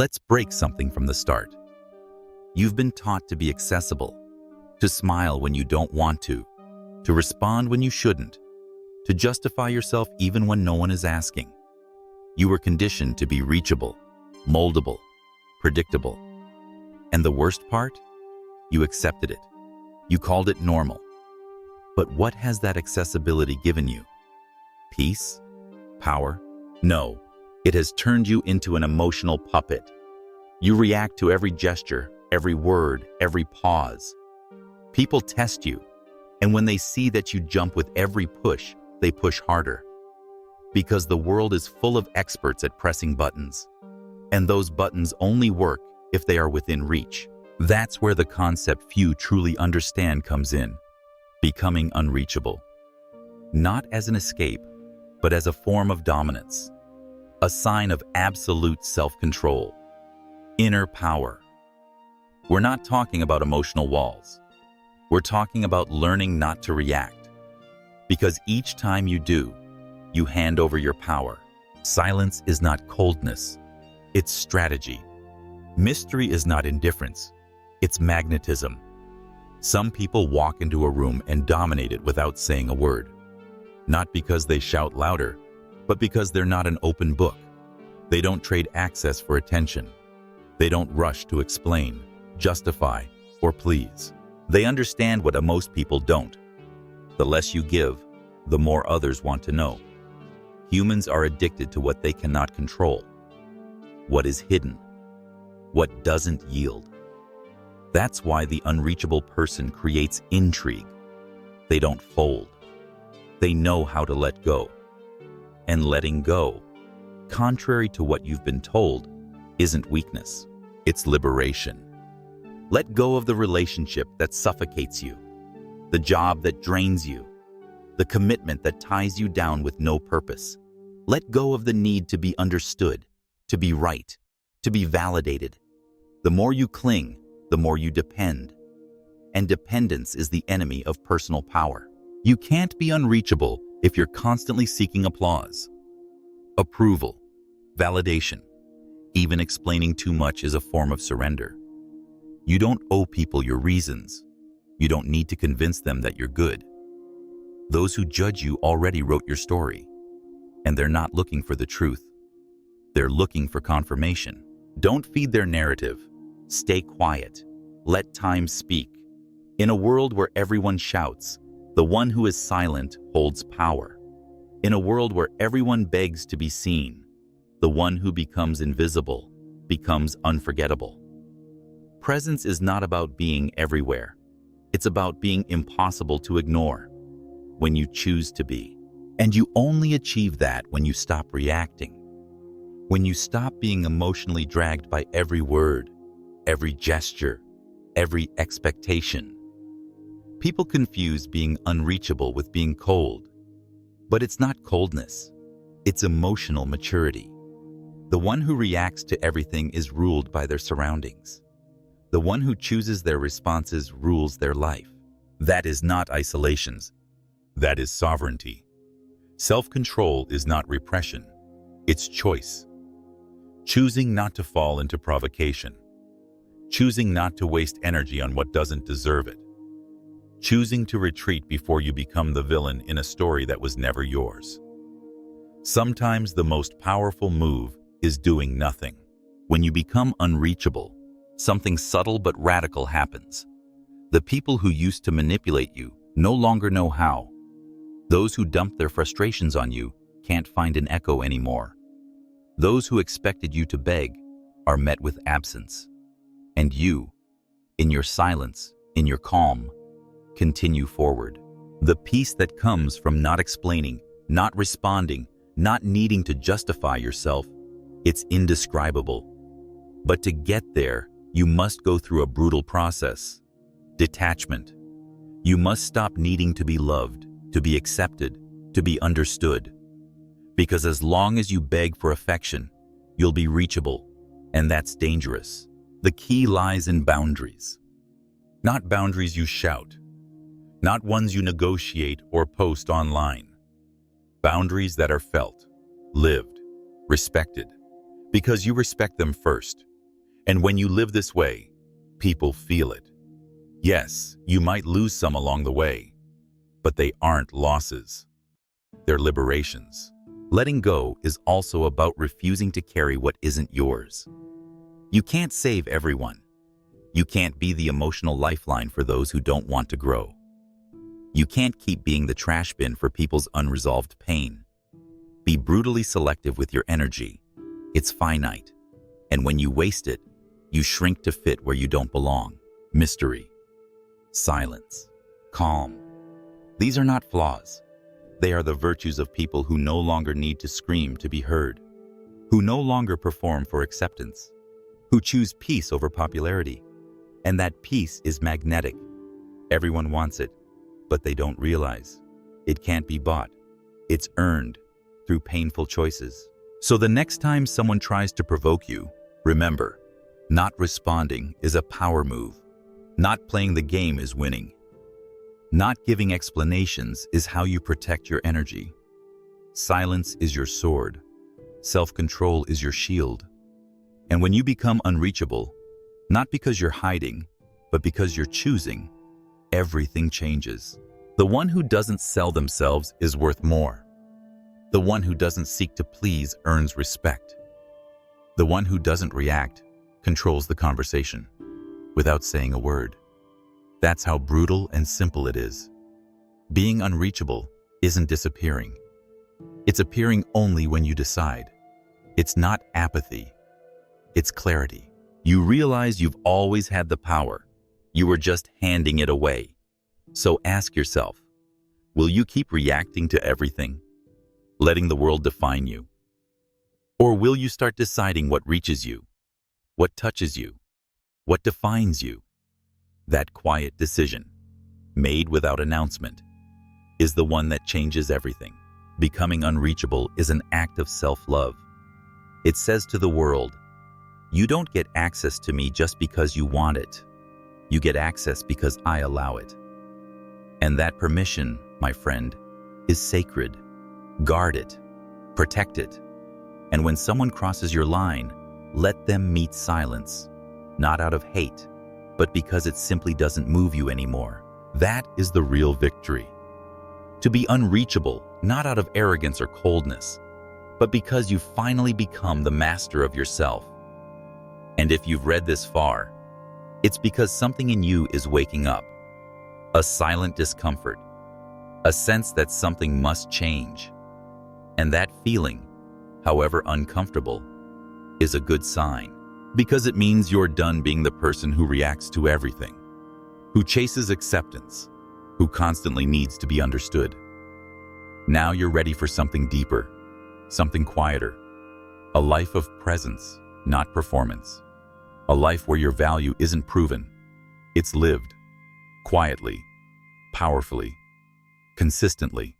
Let's break something from the start. You've been taught to be accessible, to smile when you don't want to respond when you shouldn't, to justify yourself even when no one is asking. You were conditioned to be reachable, moldable, predictable. And the worst part? You accepted it. You called it normal. But what has that accessibility given you? Peace? Power? No. It has turned you into an emotional puppet. You react to every gesture, every word, every pause. People test you, and when they see that you jump with every push, they push harder. Because the world is full of experts at pressing buttons, and those buttons only work if they are within reach. That's where the concept few truly understand comes in, becoming unreachable. Not as an escape, but as a form of dominance, a sign of absolute self-control, inner power. We're not talking about emotional walls. We're talking about learning not to react. Because each time you do, you hand over your power. Silence is not coldness, it's strategy. Mystery is not indifference, it's magnetism. Some people walk into a room and dominate it without saying a word. Not because they shout louder, but because they're not an open book. They don't trade access for attention. They don't rush to explain, justify, or please. They understand what most people don't. The less you give, the more others want to know. Humans are addicted to what they cannot control, what is hidden, what doesn't yield. That's why the unreachable person creates intrigue. They don't fold. They know how to let go. And letting go, contrary to what you've been told, isn't weakness. It's liberation. Let go of the relationship that suffocates you, the job that drains you, the commitment that ties you down with no purpose. Let go of the need to be understood, to be right, to be validated. The more you cling, the more you depend. And dependence is the enemy of personal power. You can't be unreachable if you're constantly seeking applause, approval, validation. Even explaining too much is a form of surrender. You don't owe people your reasons. You don't need to convince them that you're good. Those who judge you already wrote your story, and they're not looking for the truth. They're looking for confirmation. Don't feed their narrative. Stay quiet. Let time speak. In a world where everyone shouts, the one who is silent holds power. In a world where everyone begs to be seen, the one who becomes invisible becomes unforgettable. Presence is not about being everywhere. It's about being impossible to ignore when you choose to be. And you only achieve that when you stop reacting. When you stop being emotionally dragged by every word, every gesture, every expectation. People confuse being unreachable with being cold. But it's not coldness. It's emotional maturity. The one who reacts to everything is ruled by their surroundings. The one who chooses their responses rules their life. That is not isolations. That is sovereignty. Self-control is not repression. It's choice. Choosing not to fall into provocation. Choosing not to waste energy on what doesn't deserve it. Choosing to retreat before you become the villain in a story that was never yours. Sometimes the most powerful move is doing nothing. When you become unreachable, something subtle but radical happens. The people who used to manipulate you no longer know how. Those who dumped their frustrations on you can't find an echo anymore. Those who expected you to beg are met with absence. And you, in your silence, in your calm, continue forward. The peace that comes from not explaining, not responding, not needing to justify yourself, it's indescribable. But to get there, you must go through a brutal process. Detachment. You must stop needing to be loved, to be accepted, to be understood. Because as long as you beg for affection, you'll be reachable, and that's dangerous. The key lies in boundaries. Not boundaries you shout, not ones you negotiate or post online. Boundaries that are felt, lived, respected, because you respect them first. And when you live this way, people feel it. Yes, you might lose some along the way, but they aren't losses. They're liberations. Letting go is also about refusing to carry what isn't yours. You can't save everyone. You can't be the emotional lifeline for those who don't want to grow. You can't keep being the trash bin for people's unresolved pain. Be brutally selective with your energy. It's finite. And when you waste it, you shrink to fit where you don't belong. Mystery, silence, calm. These are not flaws. They are the virtues of people who no longer need to scream to be heard, who no longer perform for acceptance, who choose peace over popularity. And that peace is magnetic. Everyone wants it, but they don't realize it can't be bought. It's earned through painful choices. So the next time someone tries to provoke you, remember, not responding is a power move. Not playing the game is winning. Not giving explanations is how you protect your energy. Silence is your sword. Self-control is your shield. And when you become unreachable, not because you're hiding, but because you're choosing, everything changes. The one who doesn't sell themselves is worth more. The one who doesn't seek to please earns respect. The one who doesn't react controls the conversation without saying a word. That's how brutal and simple it is. Being unreachable isn't disappearing. It's appearing only when you decide. It's not apathy. It's clarity. You realize you've always had the power. You were just handing it away. So ask yourself, will you keep reacting to everything, letting the world define you? Or will you start deciding what reaches you, what touches you, what defines you? That quiet decision, made without announcement, is the one that changes everything. Becoming unreachable is an act of self-love. It says to the world, you don't get access to me just because you want it. You get access because I allow it. And that permission, my friend, is sacred. Guard it, protect it. And when someone crosses your line, let them meet silence, not out of hate, but because it simply doesn't move you anymore. That is the real victory. To be unreachable, not out of arrogance or coldness, but because you finally become the master of yourself. And if you've read this far, it's because something in you is waking up. A silent discomfort, a sense that something must change. And that feeling, however uncomfortable, is a good sign, because it means you're done being the person who reacts to everything, who chases acceptance, who constantly needs to be understood. Now you're ready for something deeper, something quieter, a life of presence, not performance, a life where your value isn't proven, it's lived, quietly, powerfully, consistently.